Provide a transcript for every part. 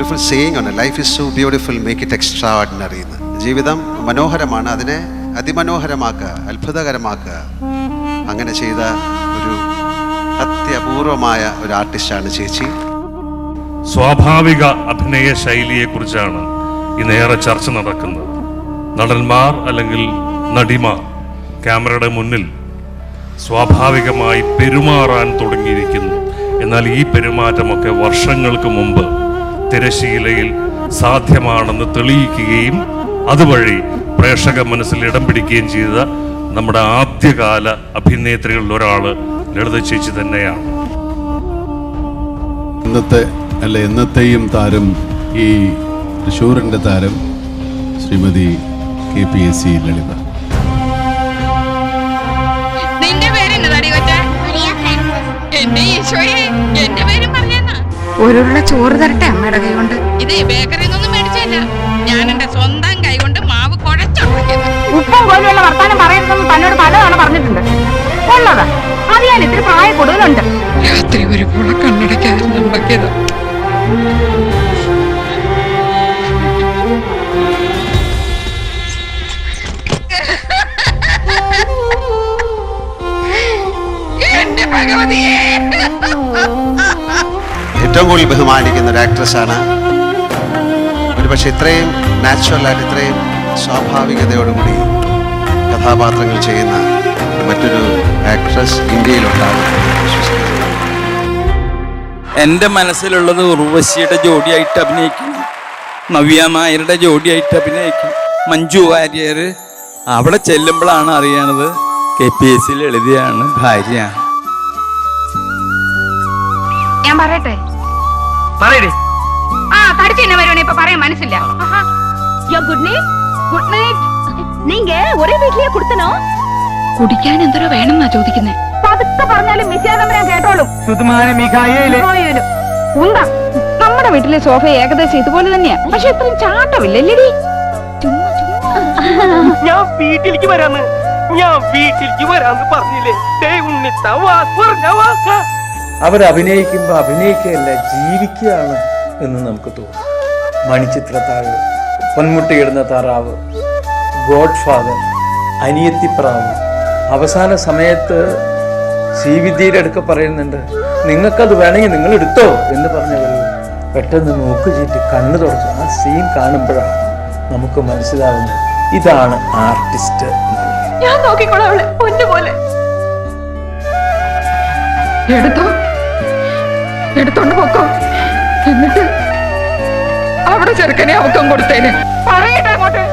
Beautiful saying ആണ്, life is so beautiful make it extra ordinary എന്ന്. ജീവിതം മനോഹരമാണ്, അതിനെ അതിമനോഹരമാക്കുക, അത്ഭുതകരമാക്കുക. അങ്ങനെ ചെയ്ത ഒരു അത്യപൂർവമായ ഒരു ആർട്ടിസ്റ്റാണ് ചേച്ചി. സ്വാഭാവിക അഭിനയ ശൈലിയെക്കുറിച്ചാണ് ഇന്നേറെ ചർച്ച നടക്കുന്നത്. നടന്മാർ അല്ലെങ്കിൽ നടിമാർ ക്യാമറയുടെ മുന്നിൽ സ്വാഭാവികമായി പെരുമാറാൻ തുടങ്ങിയിരിക്കുന്നു. എന്നാൽ ഈ പെരുമാറ്റമൊക്കെ വർഷങ്ങൾക്ക് മുമ്പ് തിരശീലയിൽ സാധ്യമാണെന്ന് തെളിയിക്കുകയും അതുവഴി പ്രേക്ഷക മനസ്സിൽ ഇടം പിടിക്കുകയും ചെയ്ത നമ്മുടെ ആദ്യകാല അഭിനേത്രികളിൽ ഒരാൾ ലളിത ചേച്ചി തന്നെയാണ്. എന്നത്തെയും താരം, ഈ തൃശ്ശൂരിൻ്റെ താരം ശ്രീമതി KPSC ലളിത. ഒരുള്ള ചോറ് തരട്ടെ അമ്മയുടെ കൈ കൊണ്ട്. ഇത് ബേക്കറിയിൽ നിന്നും മേടിച്ചല്ല, ഞാൻ എന്റെ സ്വന്തം കൈ കൊണ്ട് മാവ് കുഴച്ചുണ്ടാക്കിയത്. ഉപ്പും പോലെയുള്ള വർത്താനം പറയരുതെന്ന് തന്നോട് പലതവണ പറഞ്ഞിട്ടുണ്ട്. ഉള്ളതാ, അത് ഞാൻ ഇത്തിരി പ്രായ കൂടുതലുണ്ട്. രാത്രി ഒരു പുള കണ്ണടയ്ക്കായിരുന്നു ഉണ്ടാക്കിയത്. എന്റെ ഭഗവതിയെ, ഏറ്റവും കൂടുതൽ ബഹുമാനിക്കുന്ന ഒരു ആക്ട്രസ്സാണ്. ഒരുപക്ഷെ ഇത്രയും നാച്ചുറലായിട്ട്, ഇത്രയും സ്വാഭാവികതയോടുകൂടി കഥാപാത്രങ്ങൾ ചെയ്യുന്ന മറ്റൊരു ആക്ട്രസ് ഇന്ത്യയിലുണ്ടാകും. എൻ്റെ മനസ്സിലുള്ളത് ഉർവശിയുടെ ജോഡിയായിട്ട് അഭിനയിക്കണം, നവ്യ നായരുടെ ജോഡിയായിട്ട് അഭിനയിക്കണം. മഞ്ജു വാര്യർ അവിടെ ചെല്ലുമ്പോഴാണ് അറിയണത് KPSC ലളിതയാണ് ഭാര്യ. ഞാൻ പറയട്ടെ? ആ തടിച്ചു തന്നെ വരുവാണ്, ഇപ്പൊ പറയാൻ മനസ്സില്ല. Good night. നീങ്ക ഒരേ വീട്ടിലേ കൊടുത്തനോ? കുടിക്കാൻ എന്തോ വേണമെന്നാ ചോദിക്കുന്നേ. പതുക്കെ പറഞ്ഞാലും മിസ്സാതമ്പരാൻ കേട്ടോളും. ഉണ്ടാ, നമ്മുടെ വീട്ടിലെ സോഫ ഏകദേശം ഇതുപോലെ തന്നെയാ, പക്ഷെ ഇത്രയും ചാട്ടമില്ലല്ലേ? ഞാൻ വീട്ടിലേക്ക് വരാന്ന് പറഞ്ഞില്ലേ? അവരഭിനയിക്കുമ്പോൾ അഭിനയിക്കുകയല്ല, ജീവിക്കുകയാണ് എന്ന് നമുക്ക് തോന്നും. മണിച്ചിത്രത്താഴ്, പൊന്മുട്ടയിടുന്ന താറാവ്, ഗോഡ് ഫാദർ, അനിയത്തിപ്രാവ്. അവസാന സമയത്ത് ശ്രീവിദ്യയുടെ അടുക്ക പറയുന്നുണ്ട്, നിങ്ങൾക്കത് വേണമെങ്കിൽ നിങ്ങൾ എടുത്തോ എന്ന് പറഞ്ഞവർ പെട്ടെന്ന് മൂക്ക് ചീറ്റി കണ്ണു തുടച്ചു. ആ സീൻ കാണുമ്പോഴാണ് നമുക്ക് മനസ്സിലാവുന്നത് ഇതാണ് ആർട്ടിസ്റ്റ്. ഞാൻ നോക്കിക്കോളാം അവളെ പൊന്നുപോലെ. എടുത്തോണ്ട് പോക്കോ, എന്നിട്ട് അവിടെ ചെറുക്കനെ അവക്കം കൊടുത്തേന്. പറയട്ടെ അങ്ങോട്ട്,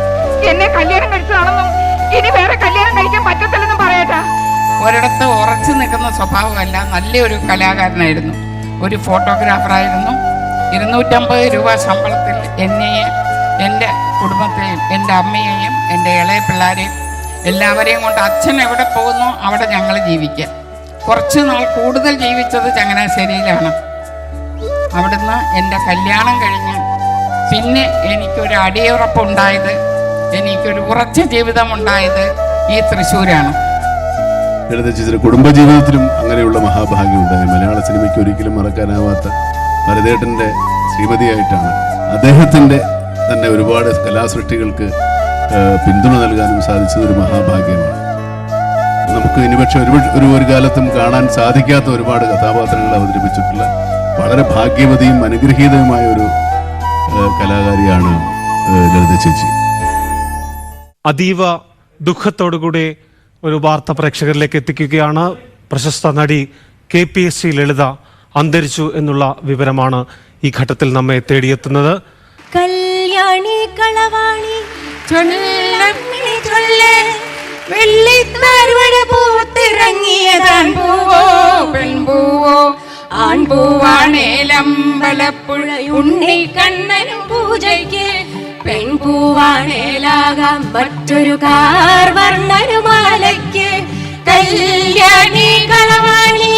എന്നെ കല്യാണം കഴിച്ചതാണെന്നും ഇനി വേറെ കല്യാണം കഴിക്കാൻ പറ്റത്തില്ലെന്നും പറയട്ടെ. ഒരിടത്ത് ഉറച്ചു നിൽക്കുന്ന സ്വഭാവമല്ല, നല്ലൊരു കലാകാരനായിരുന്നു, ഒരു ഫോട്ടോഗ്രാഫറായിരുന്നു. 250 രൂപ ശമ്പളത്തിൽ എന്നെയും എൻ്റെ കുടുംബത്തെയും എൻ്റെ അമ്മയെയും എൻ്റെ ഇളയ പിള്ളേരെയും എല്ലാവരെയും കൊണ്ട് അച്ഛൻ എവിടെ പോകുന്നു അവിടെ ഞങ്ങൾ ജീവിക്കുക. കുറച്ച് നാൾ കൂടുതൽ ജീവിച്ചത് ചങ്ങനാശ്ശേരിയിലാണ്. അവിടുന്ന് എൻ്റെ കല്യാണം കഴിഞ്ഞ് പിന്നെ എനിക്കൊരു അടിയുറപ്പുണ്ടായത്, എനിക്കൊരു ഉറച്ച ജീവിതമുണ്ടായത് ഈ തൃശ്ശൂരാണ്. കുടുംബജീവിതത്തിലും അങ്ങനെയുള്ള മഹാഭാഗ്യം ഉണ്ടായി. മലയാള സിനിമയ്ക്ക് ഒരിക്കലും മറക്കാനാവാത്ത ഭരതേട്ടൻ്റെ ശ്രീമതിയായിട്ടാണ്. അദ്ദേഹത്തിൻ്റെ തന്നെ ഒരുപാട് കലാസൃഷ്ടികൾക്ക് പിന്തുണ നൽകാനും സാധിച്ചത് ഒരു മഹാഭാഗ്യമാണ്. നമുക്ക് ഇനി പക്ഷെ ഒരു കാലത്തും കാണാൻ സാധിക്കാത്ത ഒരുപാട് കഥാപാത്രങ്ങൾ അവതരിപ്പിച്ചിട്ടുള്ള വളരെ ഭാഗ്യവതിയും അനുഗ്രഹീതവുമായ ഒരു കലാകാരിയാണ് ലളിത ചേച്ചി. അതീവ ദുഃഖത്തോടുകൂടി ഒരു വാർത്ത പ്രേക്ഷകരിലേക്ക് എത്തിക്കുകയാണ്. പ്രശസ്ത നടി KPSC ലളിത അന്തരിച്ചു എന്നുള്ള വിവരമാണ് ഈ ഘട്ടത്തിൽ നമ്മെ തേടിയെത്തുന്നത്. കല്യാണി കളവാണി വെള്ളിത്താർവട പൂത്തിറങ്ങിയതാൻ പൂവോ പെൺപൂവോ ആൺപൂവാണേലമ്പലപ്പുഴ ഉണ്ണി കണ്ണനും പൂജയ്ക്ക് പെൺപൂവാണേലാകാം മറ്റൊരു കാർ വർണ്ണനുമാലയ്ക്ക് കല്യാണി കളവാണി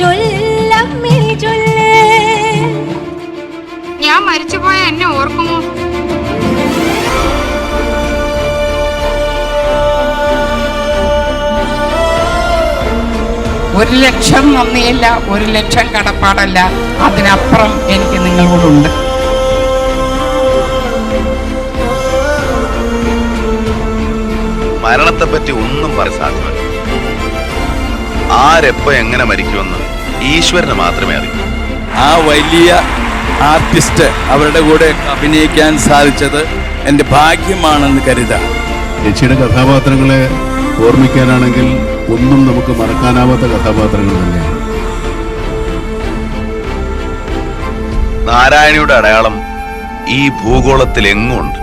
ചൊല്ലമ്മി ചൊല്ലേ. ഞാൻ മരിച്ചുപോയ എന്നെ ഓർക്കുമോ? ഒരു ലക്ഷം നന്ദിയില്ല, 1 ലക്ഷം കടപ്പാടല്ല, അതിനപ്പുറം എനിക്ക് നിങ്ങളോടുണ്ട്. മരണത്തെപ്പറ്റി ഒന്നും പറയാൻ സാധ്യമല്ല. ആരെപ്പോ എങ്ങനെ മരിക്കുമെന്ന് ഈശ്വരന് മാത്രമേ അറിയൂ. ആ വലിയ ആർട്ടിസ്റ്റ് അവരുടെ കൂടെ അഭിനയിക്കാൻ സാധിച്ചത് എൻ്റെ ഭാഗ്യമാണെന്ന് കരുതാം. ചേച്ചിയുടെ കഥാപാത്രങ്ങളെ ഓർമ്മിക്കാനാണെങ്കിൽ ഒന്നും നമുക്ക് മറക്കാനാവാത്ത കഥാപാത്രങ്ങൾ തന്നെയാണ്. നാരായണിയുടെ അടയാളം ഈ ഭൂഗോളത്തിൽ എങ്ങും ഉണ്ട്.